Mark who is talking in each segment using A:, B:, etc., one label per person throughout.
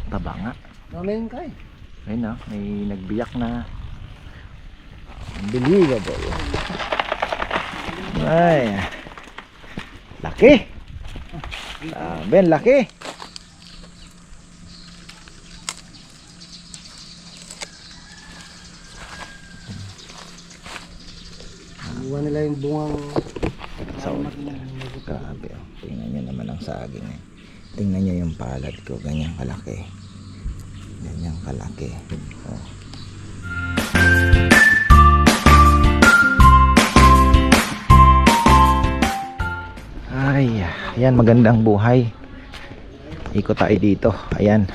A: Taba nga.
B: Namin kay.
A: Ayun na, may nagbiyak na. Unbelievable. Ay. Laki. Ben, laki.
B: Iwan nila yung bungang
A: So, grabe. Oh. Tingnan nyo naman ang saging. Eh. Tingnan nyo yung palad ko. Ganyan kalaki. Ganyan kalaki. Oh. Ay, ayan, magandang buhay. Ikot tayo dito. Ayan,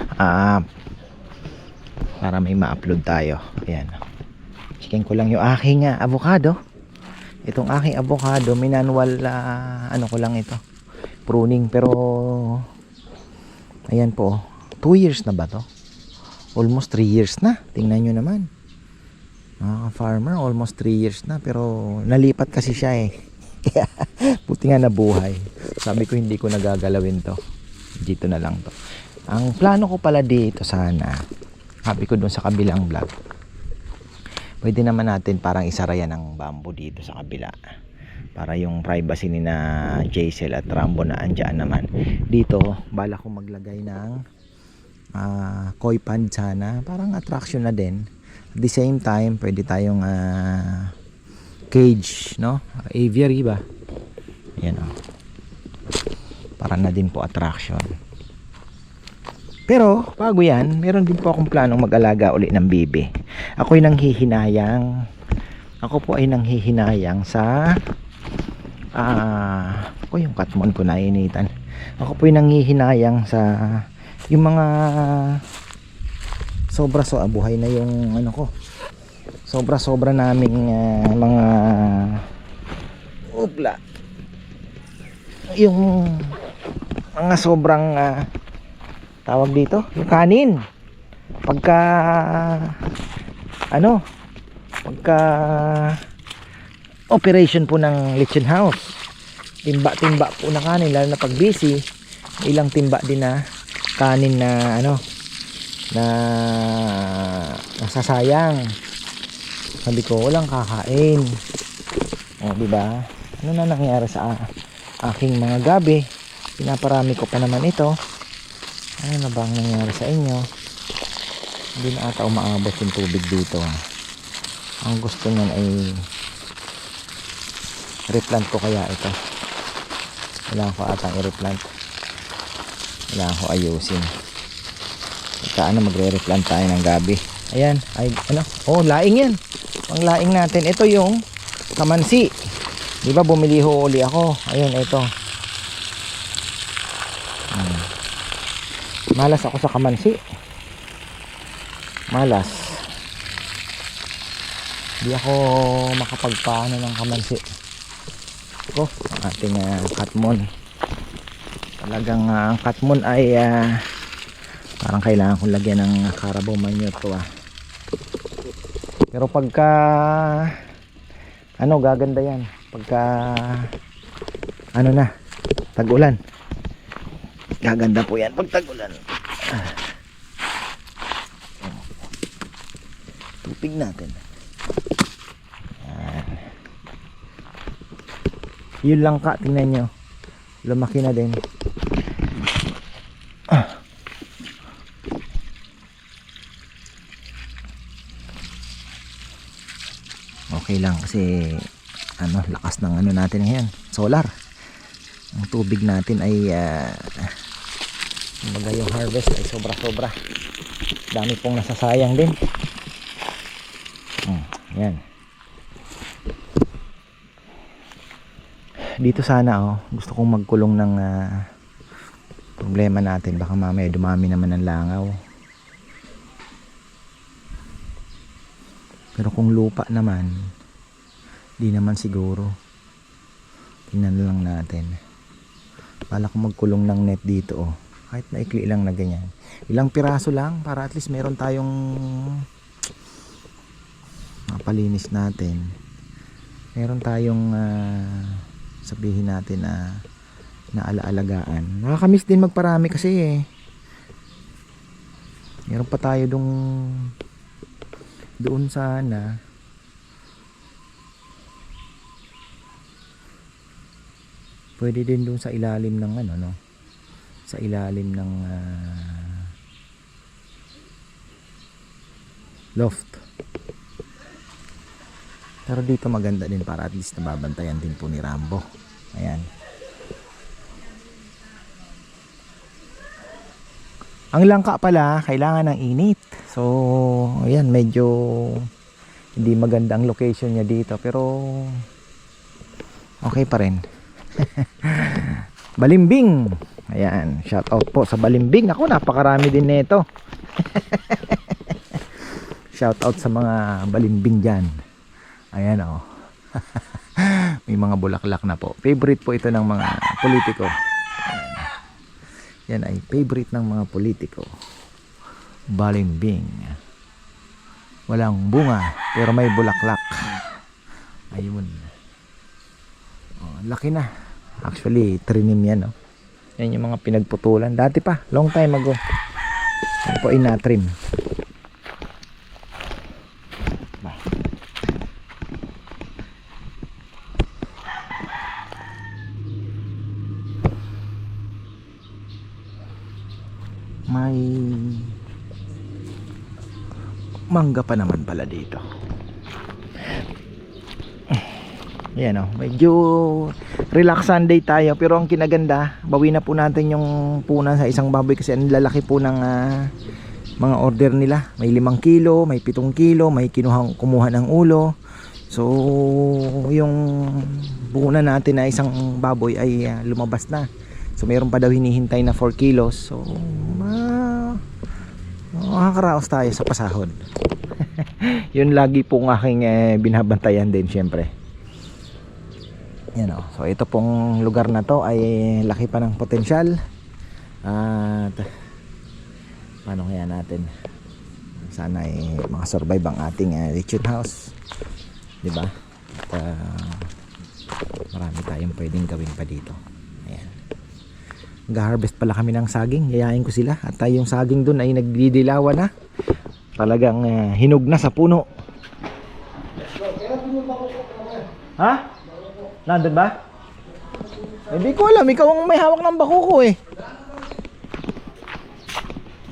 A: para may ma-upload tayo. Ayan. Chicken ko lang yung aking avocado. Itong aking avocado, manual ano ko lang ito. Pruning, pero ayan po. 2 years na ba to? Almost 3 years na. Tingnan nyo naman. Mga farmer, almost 3 years na, pero nalipat kasi siya eh. Buti nga nabuhay. Sabi ko hindi ko nagagalawin to. Dito na lang to. Ang plano ko pala dito sana, sabi ko dun sa kabilang vlog, pwede naman natin parang isarayan ng bamboo dito sa kabila. Para yung privacy ni na Jaisel at Rambo na andyan naman. Dito, bala ko maglagay ng koi pond sana. Parang attraction na din. At the same time, pwede tayong cage, no? Aviary ba? Yan o. Para na din po attraction. Pero bago yan, meron din po akong planong mag-alaga uli ng bibi. Ako ay nanghihinayang sa ako yung katmon ko nainitan. Ako po ay nanghihinayang sa yung mga sobra buhay na yung ano ko. Sobra naming mga yung mga sobrang tawag dito, yung kanin. Pagka operation po ng lechon house, timba po na kanin, lalo na pag busy, ilang timba din na kanin na na nasasayang. Sabi ko walang kakain. Di ba? Ano na nangyari sa aking mga gabi? Pinaparami ko pa naman ito. Ano na ba ang nangyari sa inyo? Hindi na ata umaabot yung tubig dito. Ang gusto niyan ay replant ko kaya ito. Wala ko atang i-replant. Wala ko ayusin. Magre-replant tayo ng gabi. Ayan, laing yan. Ang laing natin, ito yung kamansi. Di ba bumili ho uli ako. Ayun, ito. Malas ako sa kamansi. Malas. Di ako makapagpaano ng kamansi. Ito, ang ating katmon. Talagang ang katmon ay parang kailangan kong lagyan ng carabao manure to Pero pagka gaganda yan pagka tag-ulan. Gaganda po yan pag tag-ulan. Tupig natin. Yan. Yun lang ka, tingnan nyo. Lumaki na din. Okay lang kasi lakas ng natin ngayon, solar. Ang tubig natin ay yung harvest ay sobra dami pong nasasayang din. Yan dito sana gusto kong magkulong ng problema natin, baka mamaya dumami naman ng langaw. Pero kung lupa naman, di naman siguro. Tingnan lang natin. Bala ko magkulong ng net dito kahit maikli lang na ganyan. Ilang piraso lang para at least meron tayong mapalinis natin. Meron tayong sabihin natin na alaalagaan. Nakakamiss din magparami kasi Meron pa tayo doon sana. Pwede din doon sa ilalim ng ano, no? Sa ilalim ng loft. Pero dito maganda din para at least nababantayan din po ni Rambo. Ayan. Ang langka pala, kailangan ng init. So, ayan, medyo hindi maganda ang location niya dito. Pero, okay pa rin. Balimbing. Ayan, shout out po sa Balimbing. Ako, napakarami din nito. Shout out sa mga Balimbing dyan. Ayan o. May mga bulaklak na po. Favorite po ito ng mga politiko. Yan ay favorite ng mga politiko. Balimbing. Walang bunga pero may bulaklak. Ayun. Oh, laki na. Actually, trinim yan. Oh. Yan yung mga pinagputulan. Dati pa, long time ago. Yan po inatrim. May mangga pa naman pala dito. Yan o, medyo relaxan day tayo. Pero ang kinaganda, bawi na po natin yung punan sa isang baboy. Kasi ang lalaki po ng mga order nila. May 5 kilo, may 7 kilo, may kumuha ng ulo. So yung punan natin na isang baboy ay lumabas na. So mayroon pa daw hinihintay na 4 kilos. So makakaraos tayo sa pasahod. Yun lagi pong aking binabantayan din syempre. Yan o. So ito pong lugar na to ay laki pa ng potensyal. At paano kaya natin? Sana ay makasurvive ang ating lechon house. Diba? At marami tayong pwedeng gawin pa dito. Ayan. Mag-harvest pala kami ng saging. Yayain ko sila. At yung saging dun ay nagdidilawa na. Talagang hinog na sa puno. Ha? Nandun ba? Hindi ko alam. Ikaw ang may hawak ng bakuko eh.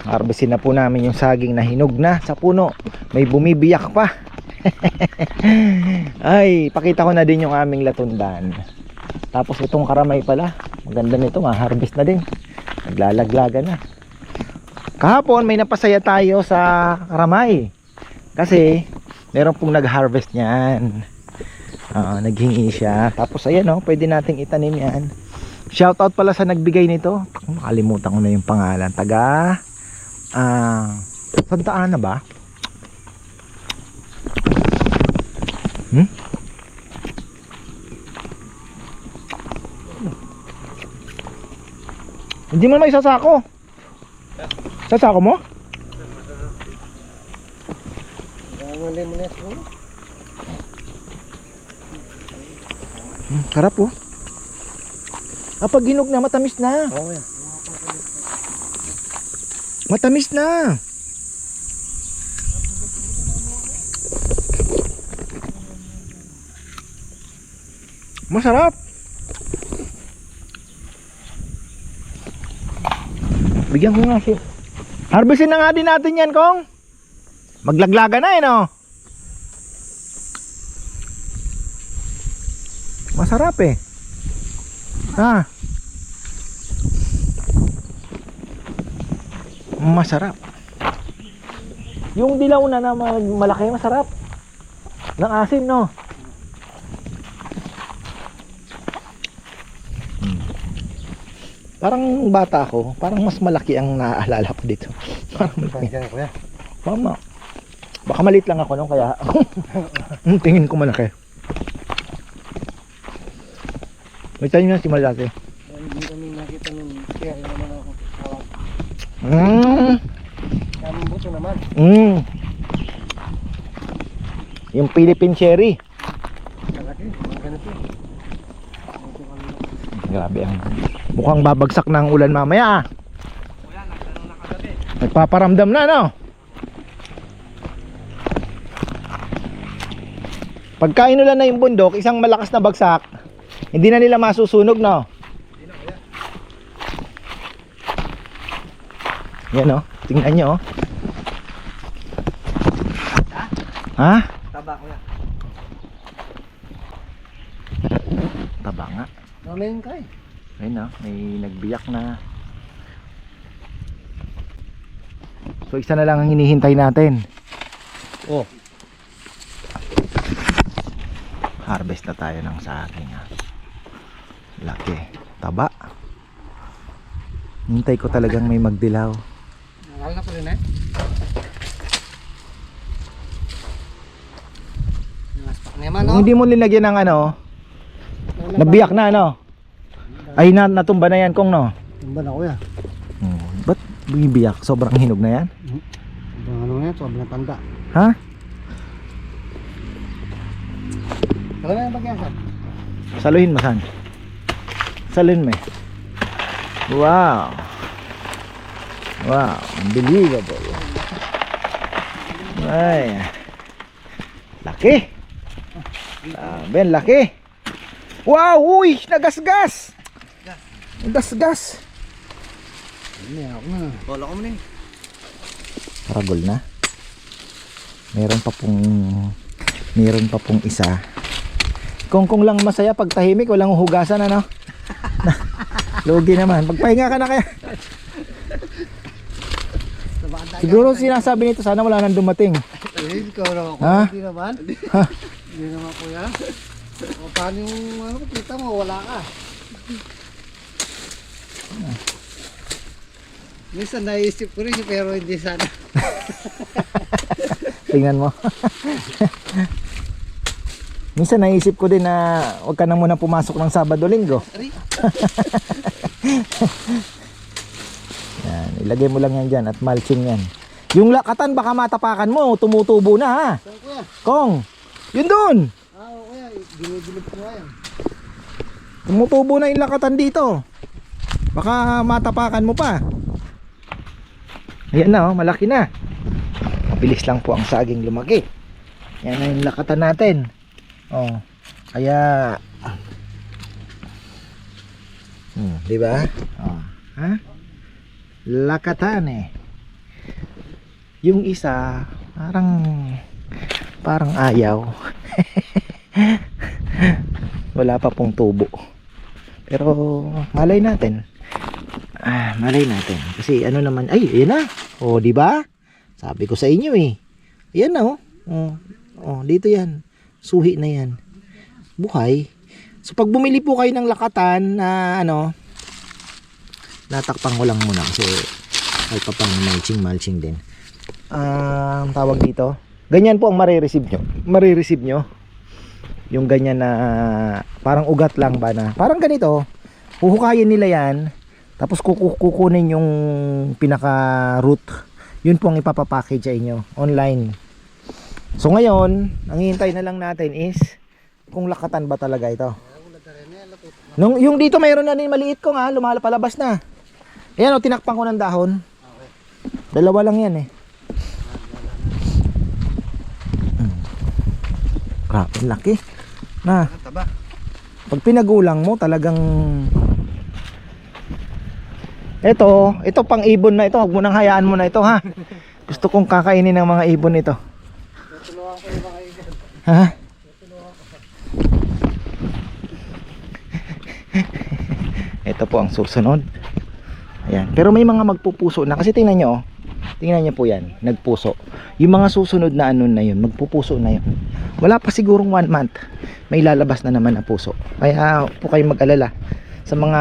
A: Harvestin na po namin yung saging na hinog na sa puno. May bumibiyak pa. Ay, pakita ko na din yung aming latundan. Tapos itong karamay pala. Maganda nito, ma-harvest na din. Naglalaglaga na. Kahapon may napasaya tayo sa karamay. Kasi meron pong nag-harvest niyan. Naghingi siya. Tapos ayan o, pwede nating itanim yan. Shoutout pala sa nagbigay nito. Makalimutan ko na yung pangalan. Taga Santa Ana ba? Hindi mo may sasako. Sasako mo? Sarap oh. Kapag ginog na, matamis na. Matamis na. Masarap. Bigyan ko nga siya. Harvestin na nga din natin yan, Kong. Maglaglaga na eh, no? Masarap eh. Ha? Masarap. Yung dilaw na malaki, masarap. Ng asim, no? Parang bata ako, parang mas malaki ang naaalala ko dito. Parang malaki. Mama. Baka maliit lang ako nung kaya tingin ko malaki. May tayo na si malaki.
B: Hindi kami nakita nun. Kaya naman ako tawag. Kaming buto naman.
A: Yung Philippine cherry.
B: Malaki, mga ganito.
A: Grabe ang mukhang babagsak ng ulan mamaya ah. Nagpaparamdam na, no? Pagka inulan na yung bundok, isang malakas na bagsak, hindi na nila masusunog, no? Yan, oh. Tingnan nyo, oh. Ha?
B: Taba ko yan.
A: Taba nga.
B: Namayin ka eh.
A: Ayun, oh. May nagbiyak na. So isa na lang ang hinihintay natin.
B: Oh.
A: Harvest na tayo ng saging, ha. Laki. Taba. Hintay ko talagang may magdilaw.
B: Nakal na pa rin eh. Naspak na naman,
A: Kung hindi mo linagyan ng ano, nabiyak na, ano. Ay, natumba na yan, Kong, no?
B: Tumba na ko yan.
A: Ba't bibiyak? Sobrang hinog na yan?
B: Ano nga yan, sobrang tanda.
A: Ha?
B: Alam na yung bagyasan.
A: Saluhin mo, san? Saluhin mo, eh. Wow. Wow, unbelievable. Ay. Laki. Ben, laki. Wow, uy, nagasgas. Nagasgas.
B: Hindi ako na. Bola ko mo na eh.
A: Paragol na. Meron pa pong isa. Kung lang masaya pag tahimik, walang hugasan, ano? Lugi naman. Pagpahinga ka na kaya. Siguro sinasabi nito, sana wala nang dumating.
B: Eh, ikaw naman ko.
A: Ha?
B: Hindi naman. Hindi naman kuya. O paano yung ano, kita mo, wala ka. Minsan naisip ko rin pero hindi sana.
A: Tingnan mo. Minsan naisip ko din na huwag ka na muna pumasok ng Sabado-Linggo. Yan, ilagay mo lang yan dyan at mulching yan. Yung lakatan baka matapakan mo, tumutubo na, ha.
B: Saan kuya?
A: Kong, yun dun.
B: Oo kuya, dinidilip ko yan.
A: Tumutubo na yung lakatan dito. Baka matapakan mo pa. Ayan na, oh, malaki na. Mabilis lang po ang saging lumaki. Yan na yung lakatan natin. Oh, kaya di ba? Oh, ha? Lakatan eh. Yung isa parang ayaw. Wala pa pong tubo. Pero malay natin. Malay natin. Kasi ano naman, ay, ayan na. Oh, di ba? Sabi ko sa inyo eh. Ayan na, oh. Oh, dito yan. Suhi na yan. Buhay. So pag bumili po kayo ng lakatan na ano, natakpan ko lang muna kasi ay pa pang mulching din. Tawag dito. Ganyan po ang marireceive nyo. Marireceive nyo. Yung ganyan na parang ugat lang ba na. Parang ganito. Huhukayin nila yan. Tapos kukunin yung pinaka root. Yun po ang ipapapackage sa inyo online. So ngayon, ang hihintay na lang natin is kung lakatan ba talaga ito. Yung dito mayroon na din maliit ko nga, lumalabas na. Ayan, o, tinakpan ko ng dahon. Dalawa lang yan eh. Grabe, laki. Na, pag pinagulang mo talagang ito pang ibon na ito. Huwag mo nang hayaan mo na ito, ha. Gusto kong kakainin ng mga ibon ito.
B: Tutulungan ko yung mga ibon.
A: Ha? Ito po ang susunod. Ayan. Pero may mga magpupuso na. Kasi tingnan nyo, oh. Tingnan nyo po yan. Nagpuso. Yung mga susunod na ano na yun, magpupuso na yun. Wala pa sigurong 1 month. May lalabas na naman na puso. Kaya po kayong mag-alala. Sa mga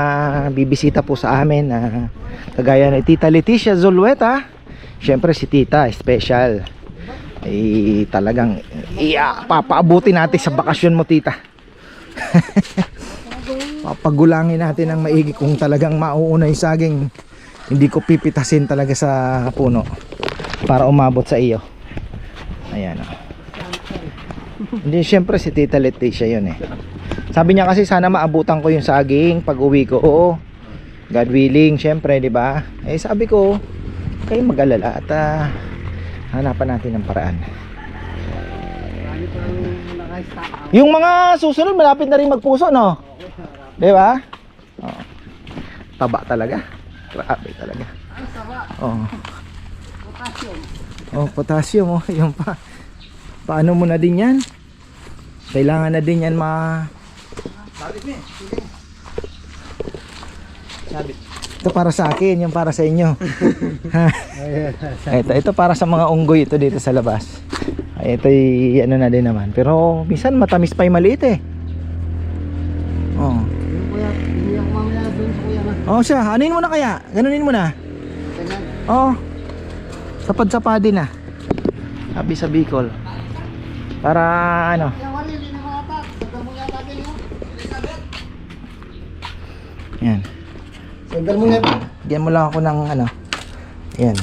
A: bibisita po sa amin na kagaya ni Tita Leticia Zulueta. Syempre si Tita, special. Talagang papaabutin natin sa bakasyon mo, Tita. Papagulangin natin ng maigi kung talagang mauuna yung saging. Hindi ko pipitasin talaga sa puno para umabot sa iyo. Ayan, oh. Hindi, syempre si Tita Leticia yun eh. Sabi niya kasi sana maabutan ko yung saging pag uwi ko. Oo, God willing, syempre, di ba? Sabi ko, kayo mag-alala at hanapan natin ng paraan.
B: Marami pa ang naka-stack out.
A: Yung mga susunod malapit na rin magpuso, no? Di ba? Oh. Taba talaga. Grabe talaga.
B: Ang sarap.
A: Oh.
B: Potassium.
A: Oh, potassium, oh. Yung pa. Paano mo na din yan? Kailangan na din yan
B: Sabit mo eh.
A: Sabit. Ito para sa akin, yung para sa inyo. Ha? Ito para sa mga unggoy ito dito sa labas. Ay, ito ano na din naman. Pero minsan matamis pa yung maliit eh. Oh.
B: Yung kuya, hindi ako mamaya doon sa kuya na.
A: Oh siya, anuin mo na kaya? Ganunin mo na.
B: Ganyan.
A: Oh. Sapad-sapadin na. Sabi sa Bicol. Para ano?
B: Kaya wali, hindi na makatak. Sandal mo yata din mo.
A: Yan.
B: Sandal mo nga po.
A: Bigyan mo lang ako ng ano. Yan.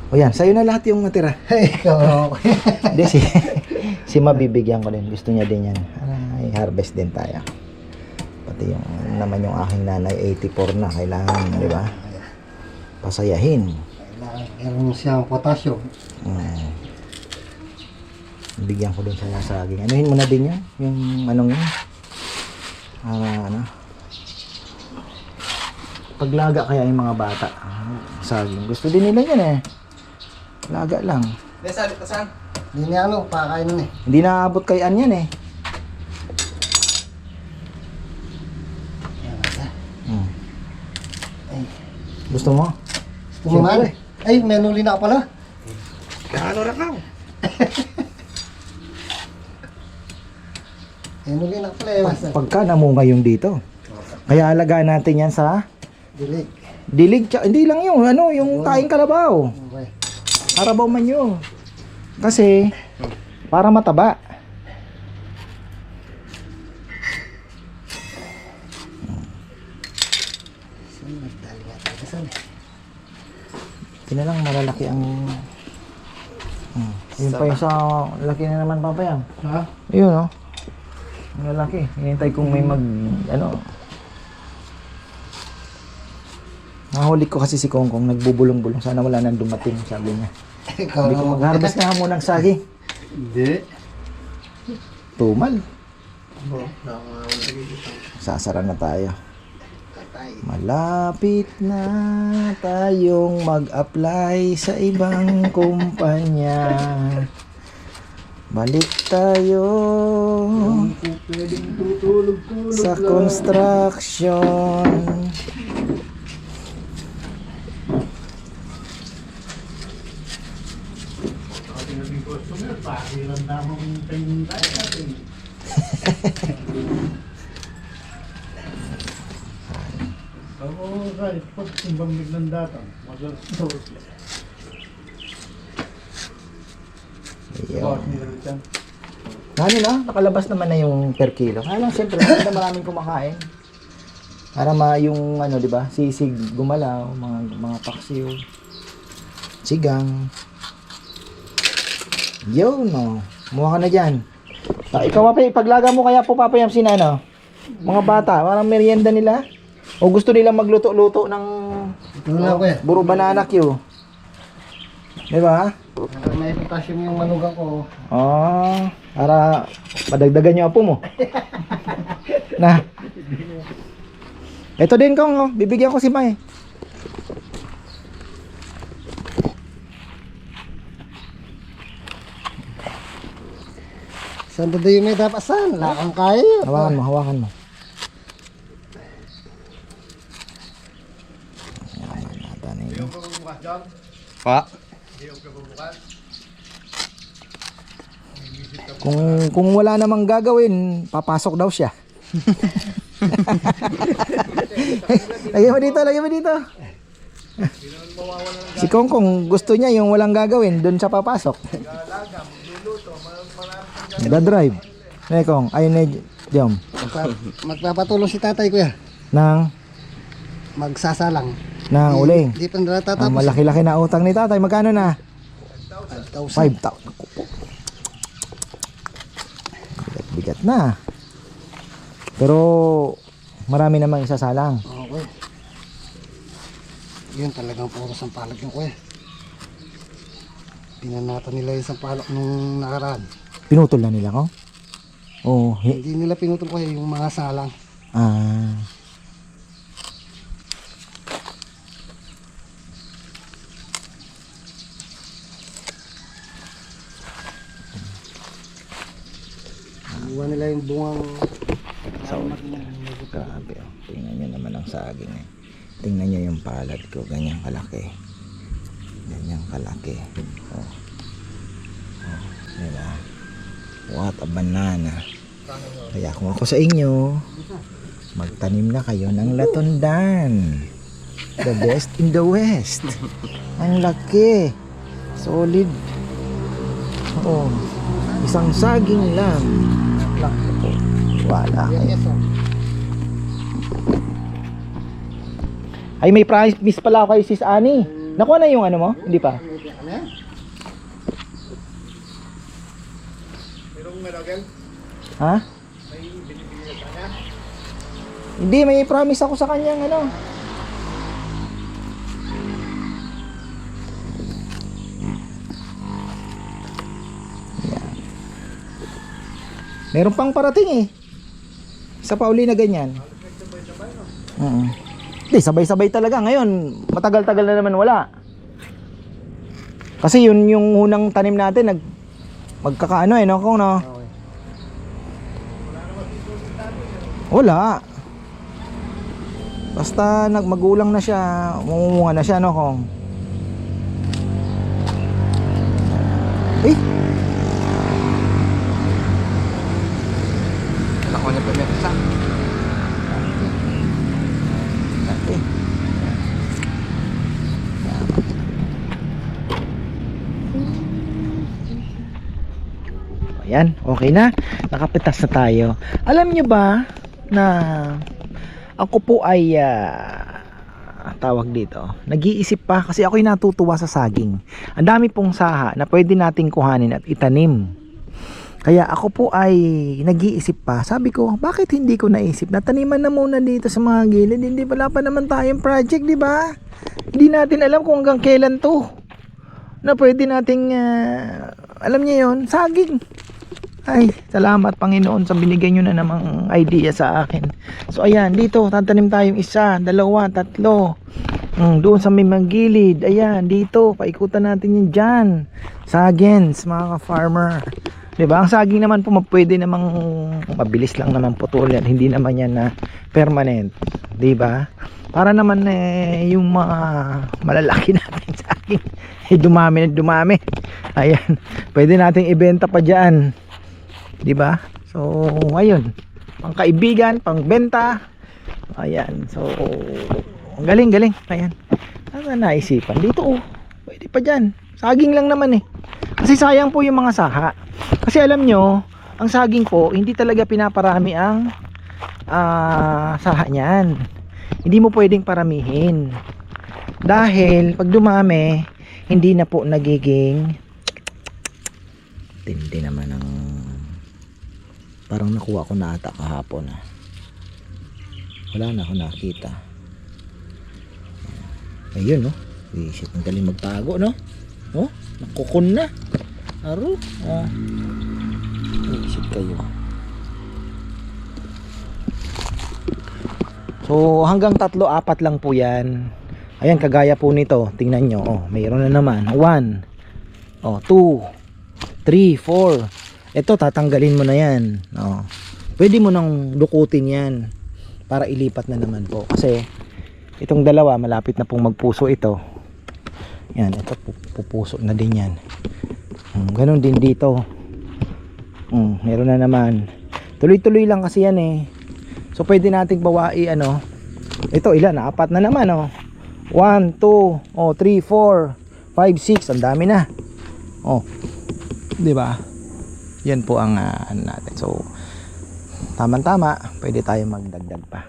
A: O yan, sa'yo na lahat yung natira.
B: Ikaw.
A: Hindi, si mabibigyan ko din. Gusto niya din yan. Ay, harvest din tayo. Pati yung naman yung aking nanay 84 na. Kailangan, di ba? Pasayahin.
B: Meron siyang potassium.
A: Bigyan ko din sa saging. Anuhin mo na din yan? Yung anong yun? Ano? Paglaga kaya yung mga bata. Saging. Gusto din nila yan eh. Laga lang.
B: Hindi niya ano, pakain nun eh.
A: Hindi naabot kay An yan eh.
B: Ay.
A: Gusto mo?
B: Gusto mo man? Ay, menuli na ka pala.
A: Ano na ka?
B: Menuli na ka pala eh.
A: Pagka namunga yung dito. Kaya alagaan natin yan sa
B: Dilig.
A: dilig. Hindi lang yung ano, yung taing kalabaw.
B: Okay.
A: Karabaw man yun. Kasi para mataba.
B: Saan nagdali nga tayo? Saan eh?
A: Ito na lang malalaki ang yun pa yung sa laki na naman papayang.
B: Ha?
A: Ayun oh. Ang lalaki. Hinintay kong may mag ano. Nahuli ko kasi si Kongkong nagbubulong-bulong. Sana wala nang dumating, sabi niya.
B: Ikaw
A: Hindi ko mag-harvest na mo ng saging.
B: Hindi.
A: Tumal.
B: Oo.
A: Sasara na tayo. Malapit na tayong mag-apply sa ibang kumpanya. Balik tayo
B: Pwedeng tutulog-tulog
A: sa construction.
B: Pakiram na akong tingin tayo natin. Ako, guys, pag timbang biglang datang, mag-alto.
A: Ayun. Ano na, nakalabas naman na yung per kilo. Kaya lang siyempre, hindi na maraming kumakain. Para yung ano, di ba? Sisig, gumalaw, mga paksiw, sigang. Yo, no. Muha ka na dyan. Ikaw, Pape, paglaga mo kaya po, Papayam, ano? Mga bata, parang merienda nila. O gusto nilang magluto-luto ng
B: Ito na ako eh.
A: buro banana Q. Di ba?
B: May potassium yung manugang ko.
A: Oh, para padagdagan yung apo mo. Na. Ito din kong, oh. Bibigyan ko si May.
B: Saan ba yung may dapasan? Lakang kayo.
A: Hawakan mo, hawakan mo.
C: Pa?
A: Kung wala namang gagawin, papasok daw siya. Lagyan mo dito, lagyan mo dito. Si Kongkong gusto niya yung walang gagawin, doon siya papasok. Da-drive. Kong, ayun na Jom.
B: Magpapatulong si tatay ko ya.
A: Nang
B: Magsasalang.
A: uling.
B: Hindi pa nila
A: Ang
B: tatapos.
A: malaki-laki na utang ni tatay. Magkano na? 5,000. Bigat na. Pero marami namang isasalang.
B: Okay. Yun talagang puro sampalag yung kuya. Pinanatan nila yung sampalok nung nakaraan.
A: Pinutol na nila ko? Oo.
B: Hindi nila pinutol ko yung mga salang.
A: Ah.
B: Iwan nila yung bungang
A: So, grabe. Oh. Tingnan nyo naman ang saging eh. Tingnan nyo yung palad ko. Ganyang kalaki. Ganyang kalaki. Oh. Oh. Diba? What a banana. Kaya kung ako sa inyo, magtanim na kayo ng latundan. The best in the West. Ang laki. Solid. Oh. Isang saging lang. Laki po. Wala. Ay, may promise pala ako kay Sis Annie. Nakuha na yung ano mo? Hindi pa? Ha? Hindi, may promise ako sa kanyang ano. Yan. Meron pang parating eh. Isa pa uli na ganyan. Hindi, sabay-sabay talaga. Ngayon, matagal-tagal na naman wala. Kasi yun yung unang tanim natin, magkakaano eh, no? Kung no? Wala. Basta magulang na siya, mamumunga na siya, no? Kung
B: Nakuha niya pa niya isa.
A: Ayan, okay na. Nakapitas na tayo. Alam nyo ba na ako po ay tawag dito, nag-iisip pa kasi ako'y natutuwa sa saging. Ang dami pong saha na pwede nating kuhanin at itanim. Kaya ako po ay nag-iisip pa. Sabi ko, bakit hindi ko naisip na taniman na muna dito sa mga gilid? Hindi wala pa naman tayong project, di ba? Hindi natin alam kung hanggang kailan to na pwede nating alam niyo yon, saging. Ay, salamat Panginoon sa binigay nyo na namang idea sa akin. So ayan, dito tatanim tayong isa, dalawa, tatlo. Doon sa may magilid. Ayan, dito paikutan natin yun dyan. Sagens, mga ka-farmer. Diba? Ang saging naman po pwede namang mabilis lang naman putulin. Hindi naman yan na permanent. Diba? Para naman yung mga malalaki natin saging dumami na dumami. Ayan, pwede nating ibenta pa dyan. Diba? So, ayun. Pang kaibigan, pang benta. Ayan. So, ang galing. Ayan. Ano naisipan? Dito oh. Pwede pa dyan. Saging lang naman eh. Kasi sayang po yung mga saha. Kasi alam nyo, ang saging po, hindi talaga pinaparami ang saha niyan. Hindi mo pwedeng paramihin. Dahil, pag dumami, hindi na po nagiging tindi naman ang parang nakuha ko na ata kahapon wala na ako nakita. Ayun no, shit, ang galing magtago no. Oh, nakukun na aro. Shit kayo. So hanggang 3-4 lang po yan. Ayan, kagaya po nito, tingnan nyo. Oh, mayroon na naman 1, 2, 3, 4. Ito tatanggalin mo na yan. Pwede mo nang dukutin yan para ilipat na naman po. Kasi itong dalawa malapit na pong magpuso ito. Yan, ito pupuso na din yan. Ganon din dito. Meron na naman. Tuloy-tuloy lang kasi yan eh. So pwede nating bawai ano. Ito ilan? 4 na naman oh. 1, 2, 3, 4, 5, 6. Ang dami na. Oh. 'Di ba? Yan po ang ano natin. So tama-tama, pwede tayo magdagdag pa.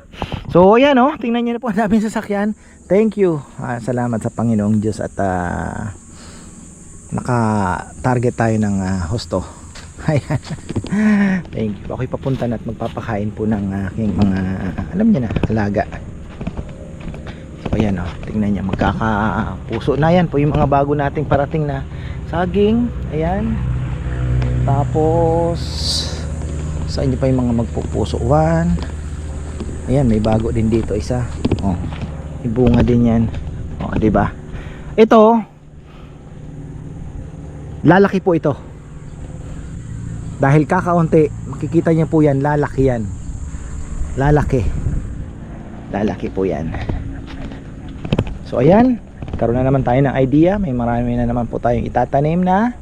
A: So ayan oh, tingnan niyo na po ang daming sasakyan. Thank you. Salamat sa Panginoong Diyos at naka-target tayo ng husto. Ayan. Thank you. Ako'y papunta na at magpapakain po ng aking mga alam niyo na, alaga. So ayan oh, tingnan niyo, magkakapuso na yan po yung mga bago nating parating na saging, ayan. Tapos sa inyo pa yung mga magpupusuan. Ayan, may bago din dito isa. Oh, may bunga din yan. Oh, di ba? Ito, lalaki po ito. Dahil kakaunti, makikita niyo po yan, lalaki yan. Lalaki. Lalaki po yan. So ayan, karoon na naman tayo ng idea. May marami na naman po tayong itatanim na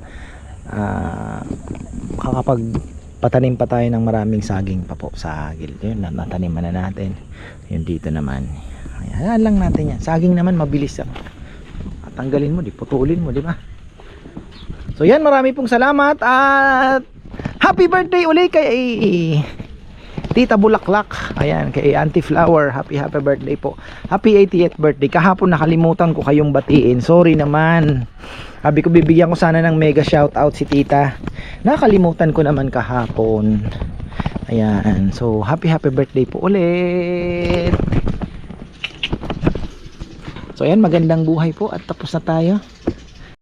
A: kakapagpatanim pa tayo ng maraming saging pa po sa gilid. Yun, nataniman na natin. Yun dito naman. Ayan lang natin yan. Saging naman mabilis yan. Tanggalin mo, di putulin mo, di ba? So yan, marami pong salamat at happy birthday uli kay Tita Bulaklak. Ayan, kay Auntie Flower. Happy birthday po. Happy 80th birthday. Kahapon nakalimutan ko kayong batiin. Sorry naman. Sabi ko bibigyan ko sana ng mega shoutout si Tita. Nakalimutan ko naman kahapon. Ayan. So, happy birthday po ulit. So, ayan, magandang buhay po at tapos na tayo.